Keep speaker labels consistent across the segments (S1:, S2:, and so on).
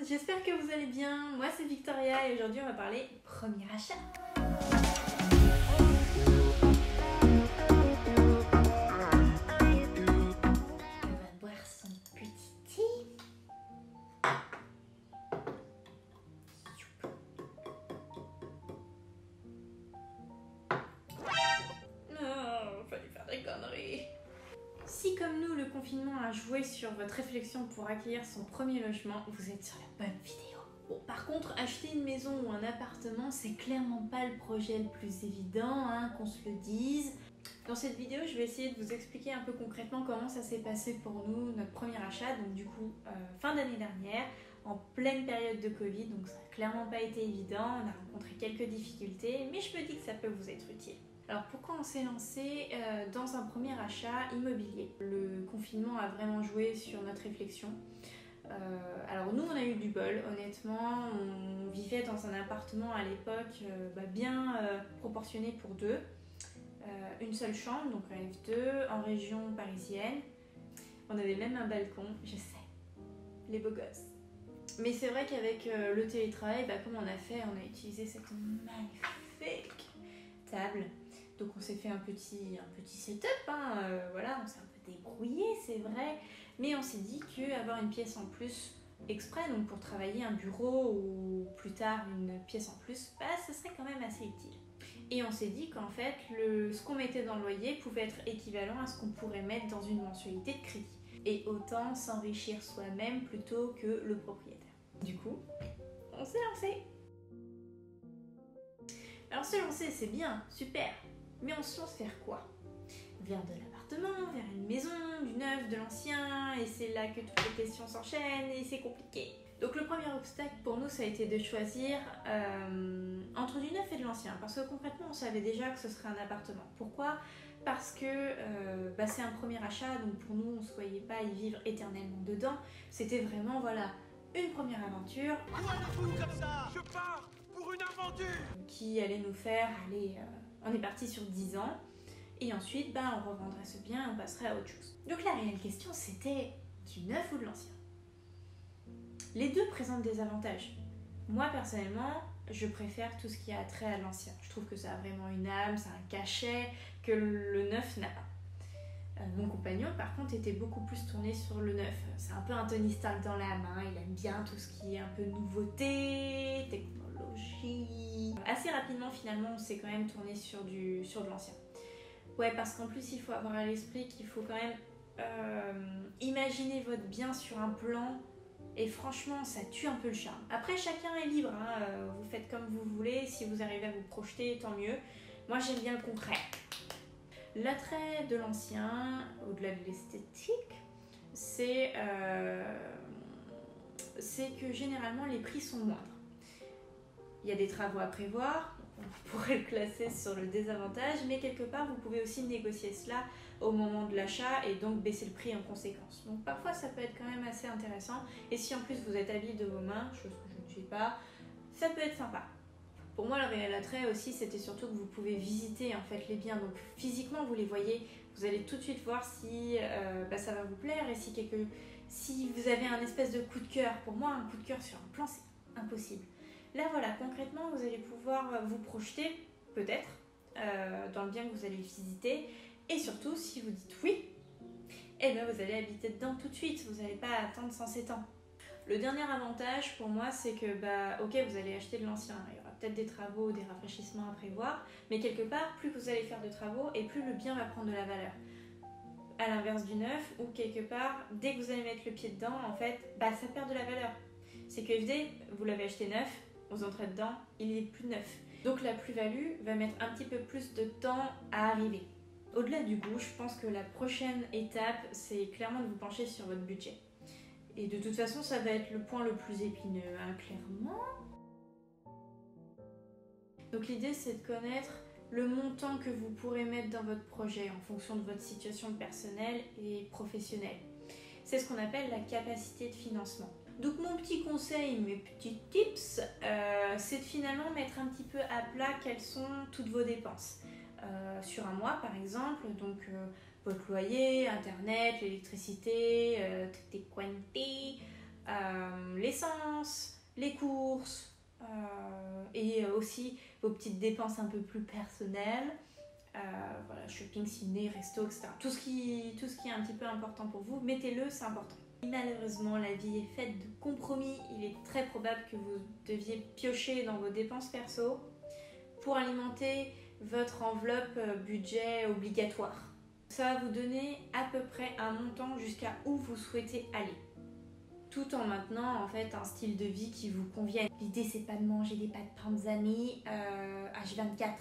S1: j'espère que vous allez bien. Moi c'est Victoria et aujourd'hui on va parler premier achat. On va boire son petit thé. Non, fallait faire des conneries. Si comme nous le confinement a joué sur votre réflexion pour acquérir son premier logement, vous êtes sur la bonne vidéo. Bon, par contre, acheter une maison ou un appartement, c'est clairement pas le projet le plus évident, hein, qu'on se le dise. Dans cette vidéo, je vais essayer de vous expliquer un peu concrètement comment ça s'est passé pour nous, notre premier achat, donc du coup, fin d'année dernière, en pleine période de Covid, donc ça n'a clairement pas été évident, on a rencontré quelques difficultés, mais je me dis que ça peut vous être utile. Alors pourquoi on s'est lancé dans un premier achat immobilier? Le confinement a vraiment joué sur notre réflexion. Alors nous on a eu du bol, honnêtement, on vivait dans un appartement à l'époque bien proportionné pour deux, une seule chambre, donc un F2, en région parisienne. On avait même un balcon, je sais, les beaux gosses. Mais c'est vrai qu'avec le télétravail, comme on a fait, on a utilisé cette magnifique table. Donc on s'est fait un petit setup, voilà, on s'est un peu débrouillé, c'est vrai. Mais on s'est dit qu'avoir une pièce en plus exprès, donc pour travailler un bureau ou plus tard une pièce en plus, ça serait quand même assez utile. Et on s'est dit qu'en fait, ce qu'on mettait dans le loyer pouvait être équivalent à ce qu'on pourrait mettre dans une mensualité de crédit. Et autant s'enrichir soi-même plutôt que le propriétaire. Du coup, on s'est lancé. Alors se lancer, c'est bien, super. Mais on se lance vers quoi? Vers de l'appartement, vers une maison, du neuf, de l'ancien, et c'est là que toutes les questions s'enchaînent et c'est compliqué. Donc le premier obstacle pour nous, ça a été de choisir entre du neuf et de l'ancien, parce que concrètement, on savait déjà que ce serait un appartement. Pourquoi? Parce que c'est un premier achat, donc pour nous, on ne se voyait pas y vivre éternellement dedans. C'était vraiment, voilà, une première aventure.
S2: Quoi de fou comme ça? Je pars pour une aventure
S1: qui allait nous faire aller... on est parti sur 10 ans. Et ensuite, on revendrait ce bien et on passerait à autre chose. Donc la réelle question, c'était du neuf ou de l'ancien? Les deux présentent des avantages. Moi, personnellement, je préfère tout ce qui a trait à l'ancien. Je trouve que ça a vraiment une âme, ça a un cachet que le neuf n'a pas. Mon compagnon, par contre, était beaucoup plus tourné sur le neuf. C'est un peu un Tony Stark dans l'âme, il aime bien tout ce qui est un peu nouveauté, technologie. Assez rapidement, finalement, on s'est quand même tourné sur de l'ancien. Ouais, parce qu'en plus, il faut avoir à l'esprit qu'il faut quand même imaginer votre bien sur un plan. Et franchement, ça tue un peu le charme. Après, chacun est libre, vous faites comme vous voulez. Si vous arrivez à vous projeter, tant mieux. Moi, j'aime bien le concret. L'attrait de l'ancien, au-delà de l'esthétique, c'est que généralement, les prix sont moindres. Il y a des travaux à prévoir, on pourrait le classer sur le désavantage, mais quelque part, vous pouvez aussi négocier cela au moment de l'achat et donc baisser le prix en conséquence. Donc parfois, ça peut être quand même assez intéressant. Et si en plus vous êtes habile de vos mains, chose que je ne suis pas, ça peut être sympa. Pour moi, le réel attrait aussi, c'était surtout que vous pouvez visiter en fait les biens. Donc physiquement, vous les voyez, vous allez tout de suite voir si ça va vous plaire et si vous avez un espèce de coup de cœur. Pour moi, un coup de cœur sur un plan, c'est impossible. Là, voilà, concrètement, vous allez pouvoir vous projeter, peut-être, dans le bien que vous allez visiter. Et surtout, si vous dites oui, vous allez habiter dedans tout de suite. Vous n'allez pas attendre 107 ans. Le dernier avantage pour moi, c'est que, ok, vous allez acheter de l'ancien. Il y aura peut-être des travaux, des rafraîchissements à prévoir. Mais quelque part, plus vous allez faire de travaux et plus le bien va prendre de la valeur. À l'inverse du neuf, où quelque part, dès que vous allez mettre le pied dedans, en fait, ça perd de la valeur. C'est que FD, vous l'avez acheté neuf, vous entrez dedans, il est plus neuf. Donc la plus-value va mettre un petit peu plus de temps à arriver. Au-delà du goût, je pense que la prochaine étape, c'est clairement de vous pencher sur votre budget. Et de toute façon, ça va être le point le plus épineux, clairement. Donc l'idée, c'est de connaître le montant que vous pourrez mettre dans votre projet en fonction de votre situation personnelle et professionnelle. C'est ce qu'on appelle la capacité de financement. Donc mon petit conseil, mes petits tips, c'est de finalement mettre un petit peu à plat quelles sont toutes vos dépenses. Sur un mois par exemple, donc votre loyer, internet, l'électricité, tutti quanti, l'essence, les courses et aussi vos petites dépenses un peu plus personnelles. Voilà, shopping, ciné, resto, etc. Tout ce qui est un petit peu important pour vous, mettez-le, c'est important. Malheureusement, la vie est faite de compromis. Il est très probable que vous deviez piocher dans vos dépenses perso pour alimenter votre enveloppe budget obligatoire. Ça va vous donner à peu près un montant jusqu'à où vous souhaitez aller, tout en maintenant en fait un style de vie qui vous convienne. L'idée, c'est pas de manger des pâtes Panzani H24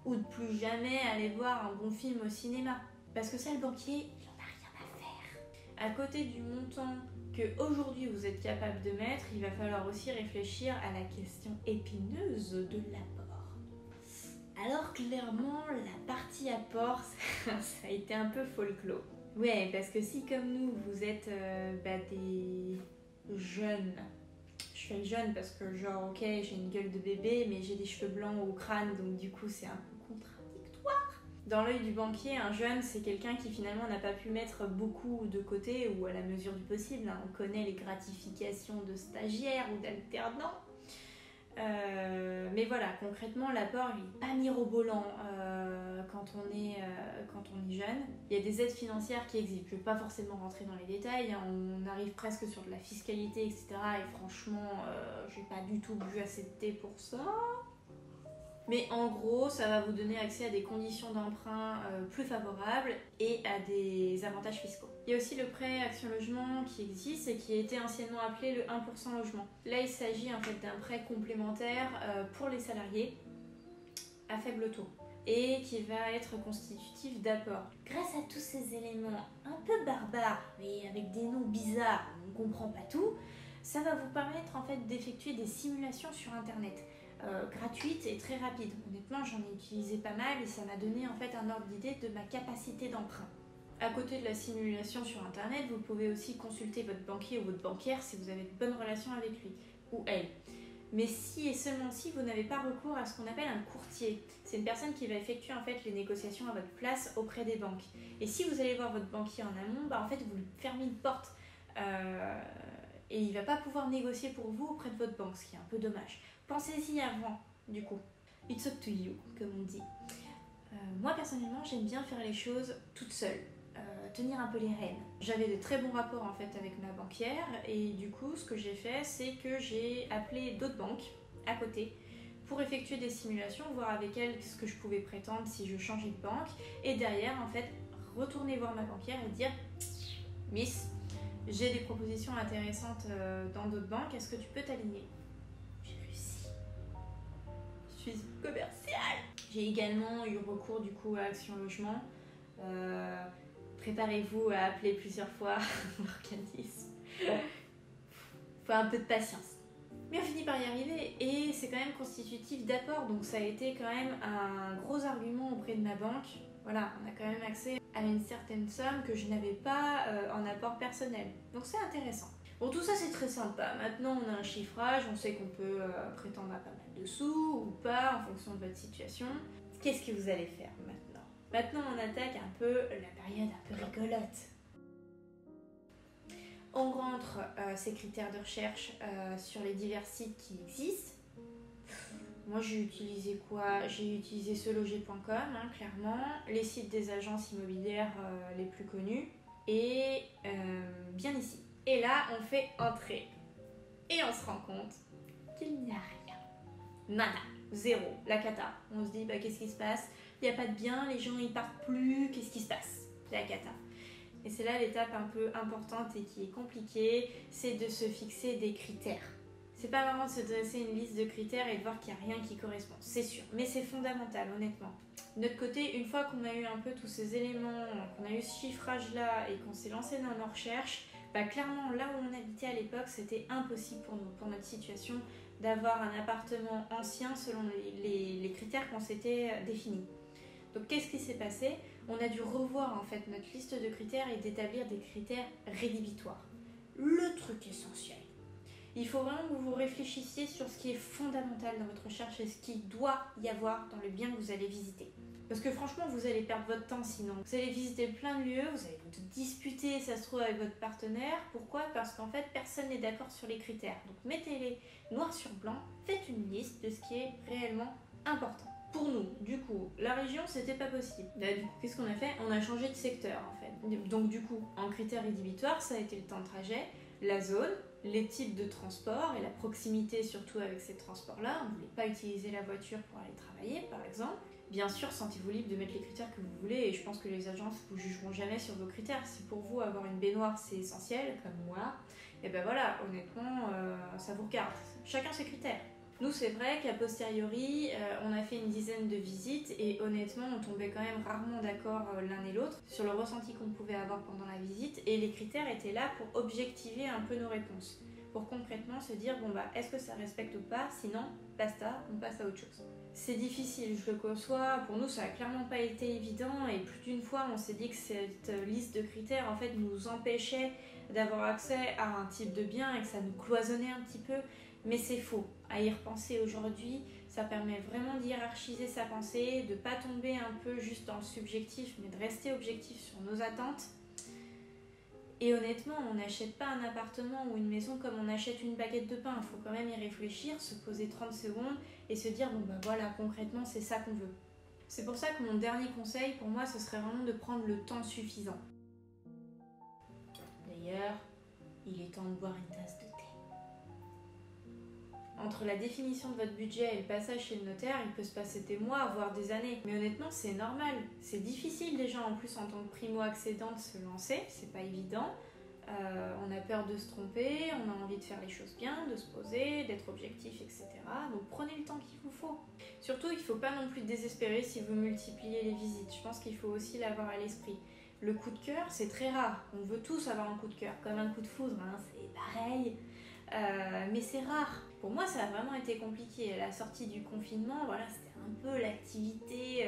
S1: ou de plus jamais aller voir un bon film au cinéma, parce que ça, le banquier, il en a rien à faire. À côté du montant que aujourd'hui vous êtes capable de mettre, il va falloir aussi réfléchir à la question épineuse de l'apport. Alors clairement, la partie apport, ça a été un peu folklore. Ouais, parce que si comme nous, vous êtes des jeunes, je fais jeune parce que genre ok, j'ai une gueule de bébé, mais j'ai des cheveux blancs au crâne, donc du coup c'est un peu contradictoire. Dans l'œil du banquier, un jeune, c'est quelqu'un qui finalement n'a pas pu mettre beaucoup de côté, ou à la mesure du possible, hein. On connaît les gratifications de stagiaires ou d'alternants. Mais voilà, concrètement, l'apport il n'est pas mirobolant quand on est jeune. Il y a des aides financières qui existent. Je ne vais pas forcément rentrer dans les détails, hein. On arrive presque sur de la fiscalité, etc. Et franchement, j'ai pas du tout bu assez de thé pour ça. Mais en gros, ça va vous donner accès à des conditions d'emprunt plus favorables et à des avantages fiscaux. Il y a aussi le prêt Action Logement qui existe et qui a été anciennement appelé le 1% logement. Là, il s'agit en fait d'un prêt complémentaire pour les salariés à faible taux et qui va être constitutif d'apport. Grâce à tous ces éléments un peu barbares et avec des noms bizarres, on ne comprend pas tout, ça va vous permettre en fait d'effectuer des simulations sur internet. Gratuite et très rapide. Honnêtement, j'en ai utilisé pas mal et ça m'a donné en fait un ordre d'idée de ma capacité d'emprunt. À côté de la simulation sur internet, vous pouvez aussi consulter votre banquier ou votre banquière si vous avez de bonnes relations avec lui ou elle. Mais si et seulement si vous n'avez pas recours à ce qu'on appelle un courtier, c'est une personne qui va effectuer en fait les négociations à votre place auprès des banques. Et si vous allez voir votre banquier en amont, en fait vous lui fermez une porte et il ne va pas pouvoir négocier pour vous auprès de votre banque, ce qui est un peu dommage. Pensez-y avant, du coup. It's up to you, comme on dit. Moi, personnellement, j'aime bien faire les choses toute seule, tenir un peu les rênes. J'avais de très bons rapports, en fait, avec ma banquière, et du coup, ce que j'ai fait, c'est que j'ai appelé d'autres banques à côté pour effectuer des simulations, voir avec elles ce que je pouvais prétendre si je changeais de banque, et derrière, en fait, retourner voir ma banquière et dire « Miss, j'ai des propositions intéressantes dans d'autres banques, est-ce que tu peux t'aligner ?» commerciale. J'ai également eu recours du coup à Action Logement. Préparez-vous à appeler plusieurs fois l'organisme. Faut un peu de patience. Mais on finit par y arriver et c'est quand même constitutif d'apport, donc ça a été quand même un gros argument auprès de ma banque. Voilà, on a quand même accès à une certaine somme que je n'avais pas en apport personnel. Donc c'est intéressant. Bon, tout ça c'est très sympa. Maintenant on a un chiffrage, on sait qu'on peut prétendre à pas mal de sous ou pas en fonction de votre situation. Qu'est-ce que vous allez faire maintenant ? Maintenant on attaque un peu la période un peu rigolote. On rentre ces critères de recherche sur les divers sites qui existent. Moi j'ai utilisé quoi ? J'ai utilisé seloger.com, hein, clairement, les sites des agences immobilières les plus connus et bien ici. Et là, on fait entrer. Et on se rend compte qu'il n'y a rien. Nada. Zéro. La cata. On se dit, qu'est-ce qui se passe ? Il n'y a pas de bien, les gens ils partent plus, qu'est-ce qui se passe ? La cata. Et c'est là l'étape un peu importante et qui est compliquée, c'est de se fixer des critères. C'est pas vraiment de se dresser une liste de critères et de voir qu'il n'y a rien qui correspond, c'est sûr. Mais c'est fondamental, honnêtement. De notre côté, une fois qu'on a eu un peu tous ces éléments, qu'on a eu ce chiffrage-là et qu'on s'est lancé dans nos recherches, clairement, là où on habitait à l'époque, c'était impossible pour nous, pour notre situation, d'avoir un appartement ancien selon les critères qu'on s'était définis. Donc, qu'est-ce qui s'est passé ? On a dû revoir en fait notre liste de critères et d'établir des critères rédhibitoires. Le truc essentiel. Il faut vraiment que vous réfléchissiez sur ce qui est fondamental dans votre recherche et ce qui doit y avoir dans le bien que vous allez visiter. Parce que franchement, vous allez perdre votre temps sinon. Vous allez visiter plein de lieux, vous allez vous disputer, ça se trouve, avec votre partenaire. Pourquoi? Parce qu'en fait, personne n'est d'accord sur les critères. Donc mettez-les noir sur blanc, faites une liste de ce qui est réellement important. Pour nous, du coup, la région, c'était pas possible. Là, du coup, qu'est-ce qu'on a fait? On a changé de secteur, en fait. Donc du coup, en critères rédhibitoires, ça a été le temps de trajet, la zone, les types de transport et la proximité surtout avec ces transports-là. On ne voulait pas utiliser la voiture pour aller travailler, par exemple. Bien sûr, sentez-vous libre de mettre les critères que vous voulez et je pense que les agences vous jugeront jamais sur vos critères. Si pour vous, avoir une baignoire, c'est essentiel, comme moi, et ben voilà, honnêtement, ça vous regarde. Chacun ses critères. Nous, c'est vrai qu'à posteriori, on a fait une dizaine de visites et honnêtement, on tombait quand même rarement d'accord l'un et l'autre sur le ressenti qu'on pouvait avoir pendant la visite et les critères étaient là pour objectiver un peu nos réponses. Pour concrètement se dire, bon bah, est-ce que ça respecte ou pas? Sinon, basta, on passe à autre chose. C'est difficile, je le conçois. Pour nous, ça a clairement pas été évident et plus d'une fois, on s'est dit que cette liste de critères, en fait, nous empêchait d'avoir accès à un type de bien et que ça nous cloisonnait un petit peu. Mais c'est faux. À y repenser aujourd'hui, ça permet vraiment d'hiérarchiser sa pensée, de pas tomber un peu juste dans le subjectif, mais de rester objectif sur nos attentes. Et honnêtement, on n'achète pas un appartement ou une maison comme on achète une baguette de pain. Il faut quand même y réfléchir, se poser 30 secondes et se dire, bon bah voilà, concrètement, c'est ça qu'on veut. C'est pour ça que mon dernier conseil, pour moi, ce serait vraiment de prendre le temps suffisant. D'ailleurs, il est temps de boire une tasse de thé. Entre la définition de votre budget et le passage chez le notaire, il peut se passer des mois, voire des années. Mais honnêtement, c'est normal. C'est difficile déjà en plus en tant que primo-accédant de se lancer, c'est pas évident. On a peur de se tromper, on a envie de faire les choses bien, de se poser, d'être objectif, etc. Donc prenez le temps qu'il vous faut. Surtout, il ne faut pas non plus désespérer si vous multipliez les visites. Je pense qu'il faut aussi l'avoir à l'esprit. Le coup de cœur, c'est très rare. On veut tous avoir un coup de cœur, comme un coup de foudre, hein, c'est pareil. Mais c'est rare. Pour moi, ça a vraiment été compliqué. À la sortie du confinement, voilà, c'était un peu l'activité,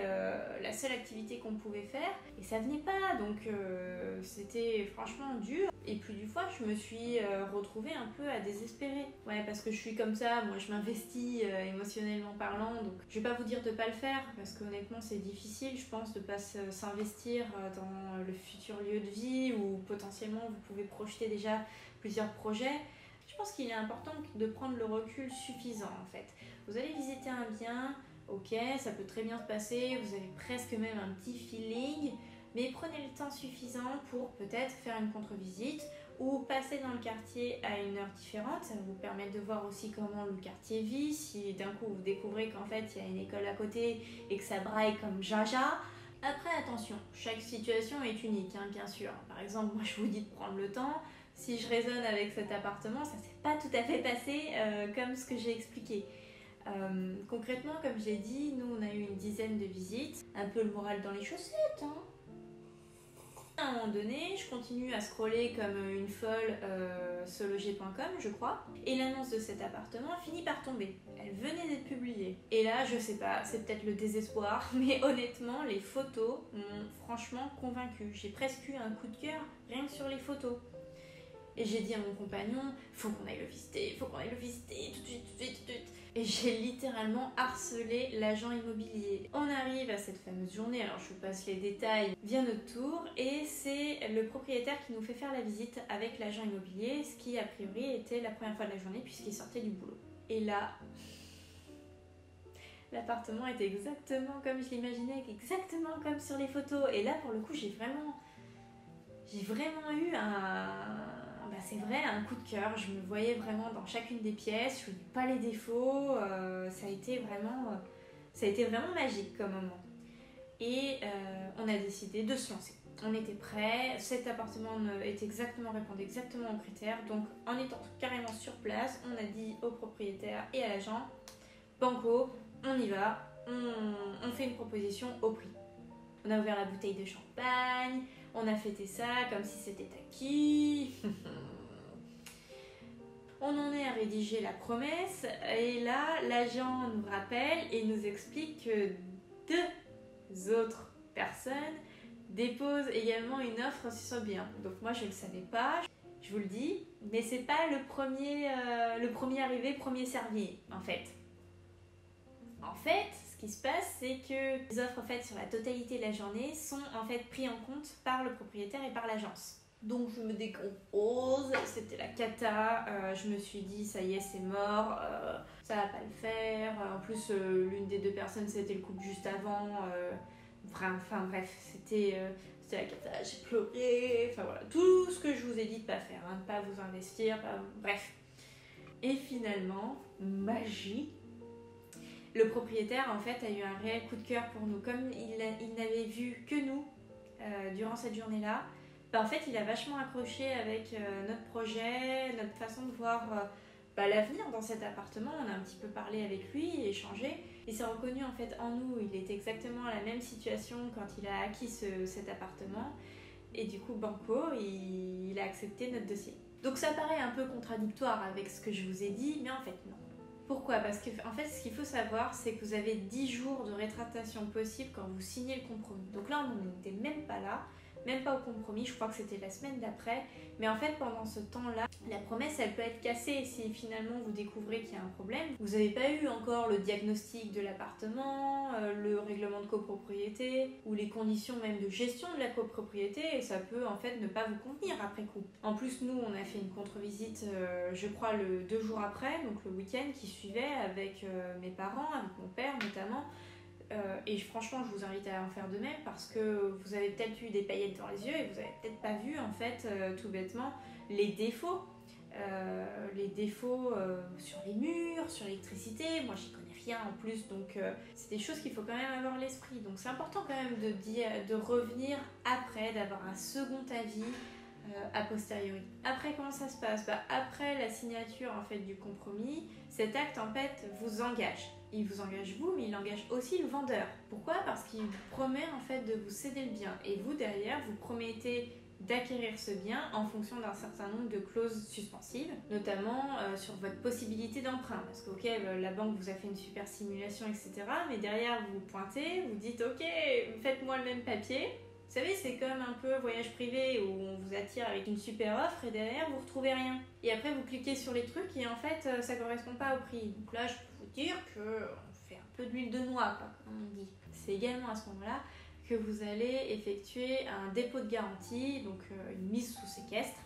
S1: la seule activité qu'on pouvait faire. Et ça venait pas, donc c'était franchement dur. Et plus d'une fois, je me suis retrouvée un peu à désespérer. Ouais, parce que je suis comme ça, moi je m'investis émotionnellement parlant. Donc je vais pas vous dire de pas le faire, parce qu'honnêtement c'est difficile, je pense, de pas s'investir dans le futur lieu de vie où potentiellement vous pouvez projeter déjà plusieurs projets. Je pense qu'il est important de prendre le recul suffisant en fait. Vous allez visiter un bien, ok, ça peut très bien se passer, vous avez presque même un petit feeling, mais prenez le temps suffisant pour peut-être faire une contre-visite ou passer dans le quartier à une heure différente. Ça va vous permettre de voir aussi comment le quartier vit. Si d'un coup vous découvrez qu'en fait il y a une école à côté et que ça braille comme jaja. Après attention, chaque situation est unique, hein, bien sûr. Par exemple, moi je vous dis de prendre le temps. Si je raisonne avec cet appartement, ça s'est pas tout à fait passé comme ce que j'ai expliqué. Concrètement, comme j'ai dit, nous on a eu une dizaine de visites, un peu le moral dans les chaussettes, hein. À un moment donné, je continue à scroller comme une folle seloger.com, je crois, et l'annonce de cet appartement finit par tomber. Elle venait d'être publiée. Et là, je sais pas, c'est peut-être le désespoir, mais honnêtement, les photos m'ont franchement convaincue. J'ai presque eu un coup de cœur rien que sur les photos. Et j'ai dit à mon compagnon, faut qu'on aille le visiter, tout de suite. Et j'ai littéralement harcelé l'agent immobilier. On arrive à cette fameuse journée, alors je vous passe les détails, vient notre tour, et c'est le propriétaire qui nous fait faire la visite avec l'agent immobilier, ce qui a priori était la première fois de la journée puisqu'il sortait du boulot. Et là, l'appartement était exactement comme je l'imaginais, exactement comme sur les photos. Et là, pour le coup, j'ai vraiment eu c'est vrai, un coup de cœur. Je me voyais vraiment dans chacune des pièces, je ne voyais pas les défauts. Ça a été vraiment magique comme moment. Et on a décidé de se lancer. On était prêts, cet appartement répondait exactement aux critères. Donc en étant carrément sur place, on a dit au propriétaire et à l'agent, banco, on y va, on fait une proposition au prix. On a ouvert la bouteille de champagne, on a fêté ça comme si c'était acquis. On en est à rédiger la promesse et là, l'agent nous rappelle et nous explique que 2 autres personnes déposent également une offre sur ce bien. Donc moi, je ne le savais pas. Je je vous le dis, mais c'est pas le premier arrivé, premier servi, en fait. En fait, ce qui se passe, c'est que les offres faites sur la totalité de la journée sont en fait prises en compte par le propriétaire et par l'agence. Donc je me décompose, c'était la cata, je me suis dit ça y est c'est mort, ça va pas le faire, en plus l'une des deux personnes c'était le couple juste avant, enfin bref, c'était la cata, j'ai pleuré, enfin voilà, tout ce que je vous ai dit de pas faire, de pas vous investir, bref. Et finalement, magie, le propriétaire en fait a eu un réel coup de cœur pour nous, comme il n'avait vu que nous durant cette journée-là. En fait, il a vachement accroché avec notre projet, notre façon de voir l'avenir dans cet appartement. On a un petit peu parlé avec lui, échangé. Il s'est reconnu en fait en nous. Il était exactement à la même situation quand il a acquis cet appartement. Et du coup, banco, il a accepté notre dossier. Donc ça paraît un peu contradictoire avec ce que je vous ai dit, mais en fait non. Pourquoi ? Parce que en fait, ce qu'il faut savoir, c'est que vous avez 10 jours de rétractation possible quand vous signez le compromis. Donc là, on n'était même pas là. Même pas au compromis, je crois que c'était la semaine d'après. Mais en fait, pendant ce temps-là, la promesse, elle peut être cassée si finalement vous découvrez qu'il y a un problème. Vous n'avez pas eu encore le diagnostic de l'appartement, le règlement de copropriété ou les conditions même de gestion de la copropriété et ça peut en fait ne pas vous convenir après coup. En plus, nous, on a fait une contre-visite, je crois, 2 jours après, donc le week-end qui suivait avec mes parents, avec mon père notamment. Et franchement, je vous invite à en faire de même parce que vous avez peut-être eu des paillettes dans les yeux et vous n'avez peut-être pas vu en fait tout bêtement les défauts. Sur les murs, sur l'électricité. Moi, j'y connais rien en plus, donc c'est des choses qu'il faut quand même avoir à l'esprit. Donc c'est important quand même de revenir après, d'avoir un second avis a posteriori. Après, comment ça se passe ? Après la signature en fait du compromis, cet acte en fait vous engage. Il vous engage vous, mais il engage aussi le vendeur. Pourquoi ? Parce qu'il vous promet en fait de vous céder le bien. Et vous, derrière, vous promettez d'acquérir ce bien en fonction d'un certain nombre de clauses suspensives, notamment sur votre possibilité d'emprunt. Parce que, ok, la banque vous a fait une super simulation, etc. Mais derrière, vous pointez, vous dites, ok, faites-moi le même papier. Vous savez, c'est comme un peu voyage privé où on vous attire avec une super offre et derrière, vous retrouvez rien. Et après, vous cliquez sur les trucs et en fait, ça correspond pas au prix. Donc là, je peux vous dire qu'on fait un peu d'huile de noix, quoi, comme on dit. C'est également à ce moment-là que vous allez effectuer un dépôt de garantie, donc une mise sous séquestre,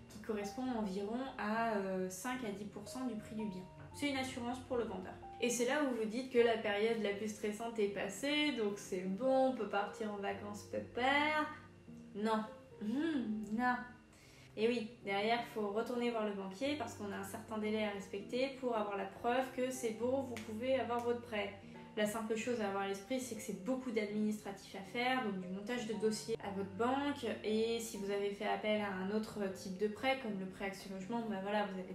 S1: qui correspond environ à 5 à 10% du prix du bien. C'est une assurance pour le vendeur. Et c'est là où vous dites que la période la plus stressante est passée, donc c'est bon, on peut partir en vacances pépère. Non. Non. Et oui, derrière, il faut retourner voir le banquier parce qu'on a un certain délai à respecter pour avoir la preuve que c'est bon, vous pouvez avoir votre prêt. La simple chose à avoir à l'esprit, c'est que c'est beaucoup d'administratifs à faire, donc du montage de dossier à votre banque. Et si vous avez fait appel à un autre type de prêt, comme le prêt Action Logement, vous avez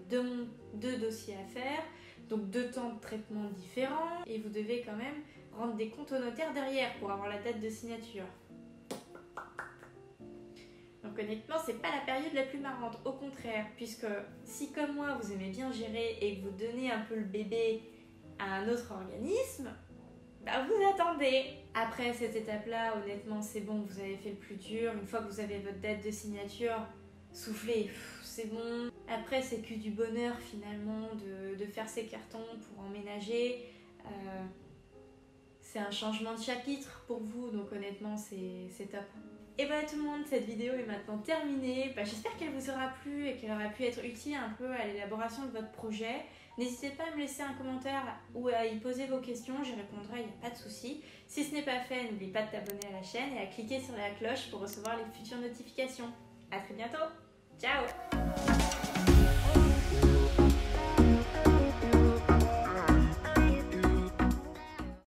S1: deux dossiers à faire, donc 2 temps de traitement différents. Et vous devez quand même rendre des comptes au notaire derrière pour avoir la date de signature. Donc honnêtement, c'est pas la période la plus marrante, au contraire, puisque si comme moi, vous aimez bien gérer et que vous donnez un peu le bébé à un autre organisme, vous attendez. Après cette étape-là, honnêtement, c'est bon, vous avez fait le plus dur. Une fois que vous avez votre date de signature, soufflez, c'est bon. Après, c'est que du bonheur finalement de faire ces cartons pour emménager. C'est un changement de chapitre pour vous, donc honnêtement, c'est top. Et voilà tout le monde, cette vidéo est maintenant terminée. J'espère qu'elle vous aura plu et qu'elle aura pu être utile un peu à l'élaboration de votre projet. N'hésitez pas à me laisser un commentaire ou à y poser vos questions, j'y répondrai, il n'y a pas de souci. Si ce n'est pas fait, n'oublie pas de t'abonner à la chaîne et à cliquer sur la cloche pour recevoir les futures notifications. A très bientôt, ciao!